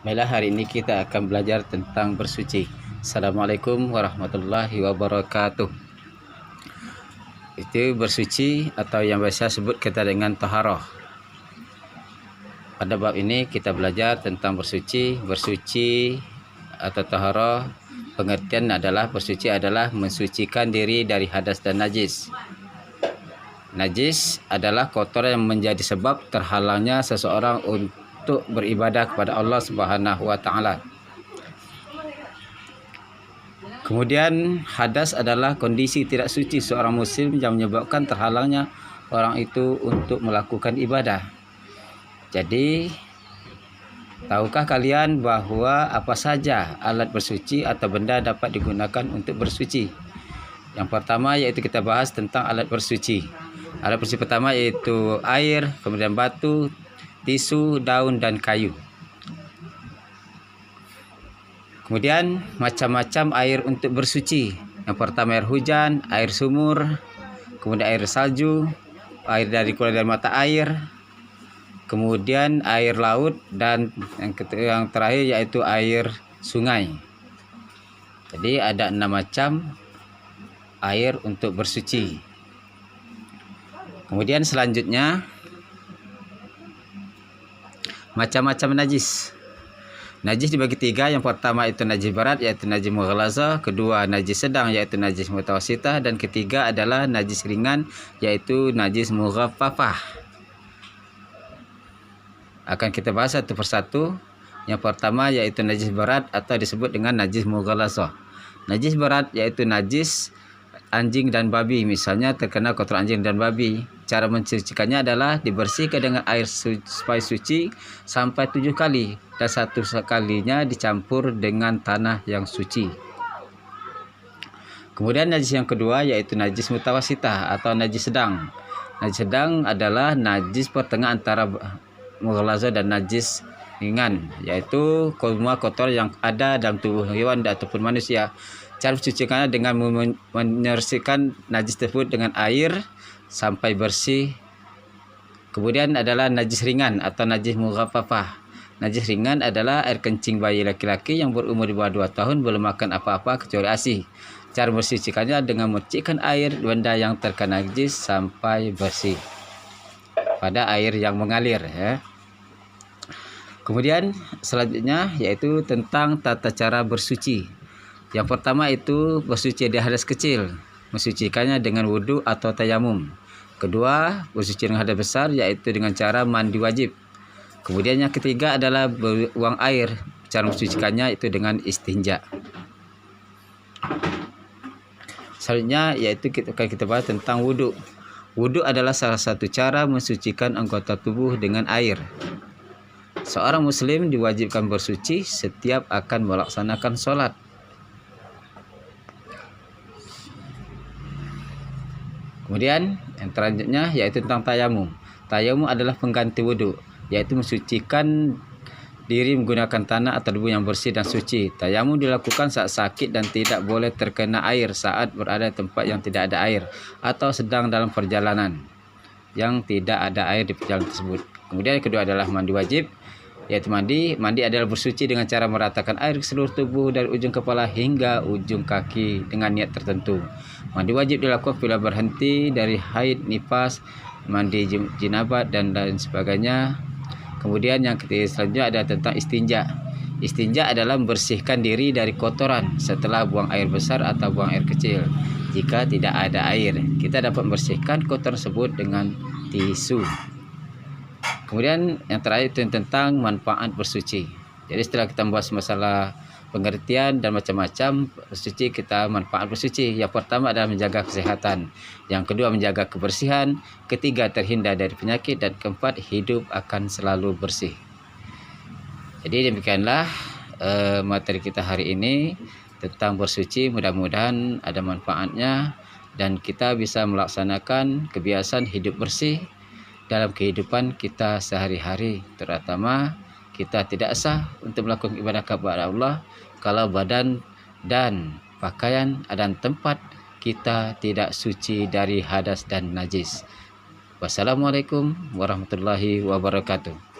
Baiklah, hari ini kita akan belajar tentang bersuci. Assalamualaikum warahmatullahi wabarakatuh. Itu bersuci atau yang biasa sebut kita dengan taharah. Pada bab ini kita belajar tentang bersuci. Bersuci atau taharah, pengertian adalah bersuci adalah mensucikan diri dari hadas dan najis. Najis adalah kotoran yang menjadi sebab terhalangnya seseorang untuk beribadah kepada Allah Subhanahu wa taala. Kemudian hadas adalah kondisi tidak suci seorang muslim yang menyebabkan terhalangnya orang itu untuk melakukan ibadah. Jadi, tahukah kalian bahwa apa saja alat bersuci atau benda dapat digunakan untuk bersuci? Yang pertama yaitu kita bahas tentang alat bersuci. Alat bersuci pertama yaitu air, kemudian batu, tisu, daun, dan kayu. Kemudian macam-macam air untuk bersuci. Yang pertama air hujan, air sumur, kemudian air salju, air dari keluar dari mata air, kemudian air laut, dan yang terakhir yaitu air sungai. Jadi ada 6 macam air untuk bersuci. Kemudian selanjutnya macam-macam najis. Najis dibagi 3. Yang pertama itu najis berat yaitu najis mughalazah, kedua najis sedang yaitu najis mutawassithah, dan ketiga adalah najis ringan yaitu najis mughaffafah. Akan kita bahas satu persatu. Yang pertama yaitu najis berat atau disebut dengan najis mughalazah. Najis berat yaitu najis anjing dan babi, misalnya terkena kotoran anjing dan babi. Cara mensucikannya adalah dibersihkan dengan air supaya suci sampai 7 kali, dan satu kalinya dicampur dengan tanah yang suci. Kemudian najis yang kedua yaitu najis mutawassithah atau najis sedang. Najis sedang adalah najis pertengahan antara mughalazah dan najis ringan, yaitu semua kotor yang ada dalam tubuh hewan ataupun manusia. Cara mensucikannya dengan menybersihkan najis tersebut dengan air sampai bersih. Kemudian adalah najis ringan atau najis mughaffafah. Najis ringan adalah air kencing bayi laki-laki yang berumur di bawah 2 tahun belum makan apa-apa kecuali ASI. Cara mensucikannya dengan mencikkan air benda yang terkena najis sampai bersih pada air yang mengalir, ya. Kemudian selanjutnya yaitu tentang tata cara bersuci. Yang pertama itu bersuci dari hadas kecil, mensucikannya dengan wudhu atau tayamum. Kedua, bersuci dengan hadas besar yaitu dengan cara mandi wajib. Kemudian yang ketiga adalah buang air, cara mensucikannya itu dengan istinja. Selanjutnya yaitu kita bahas tentang wudhu. Wudhu adalah salah satu cara mensucikan anggota tubuh dengan air. Seorang muslim diwajibkan bersuci setiap akan melaksanakan sholat. Kemudian yang selanjutnya yaitu tentang tayamum. Tayamum adalah pengganti wudhu, yaitu mensucikan diri menggunakan tanah atau debu yang bersih dan suci. Tayamum dilakukan saat sakit dan tidak boleh terkena air saat berada di tempat yang tidak ada air, atau sedang dalam perjalanan yang tidak ada air di perjalanan tersebut. Kemudian yang kedua adalah mandi wajib, yaitu mandi adalah bersuci dengan cara meratakan air ke seluruh tubuh dari ujung kepala hingga ujung kaki dengan niat tertentu. Mandi wajib dilakukan bila berhenti dari haid, nifas, mandi jinabat, dan lain sebagainya. Kemudian yang ketiga selanjutnya ada tentang istinja. Istinja adalah membersihkan diri dari kotoran setelah buang air besar atau buang air kecil. Jika tidak ada air, kita dapat membersihkan kotoran tersebut dengan tisu. Kemudian yang terakhir itu tentang manfaat bersuci. Jadi setelah kita membahas masalah pengertian dan macam-macam bersuci, kita manfaat bersuci. Yang pertama adalah menjaga kesehatan. Yang kedua menjaga kebersihan. Ketiga terhindar dari penyakit. Dan keempat hidup akan selalu bersih. Jadi demikianlah materi kita hari ini tentang bersuci. Mudah-mudahan ada manfaatnya dan kita bisa melaksanakan kebiasaan hidup bersih dalam kehidupan kita sehari-hari, terutama kita tidak sah untuk melakukan ibadah kepada Allah kalau badan dan pakaian dan tempat kita tidak suci dari hadas dan najis. Wassalamualaikum warahmatullahi wabarakatuh.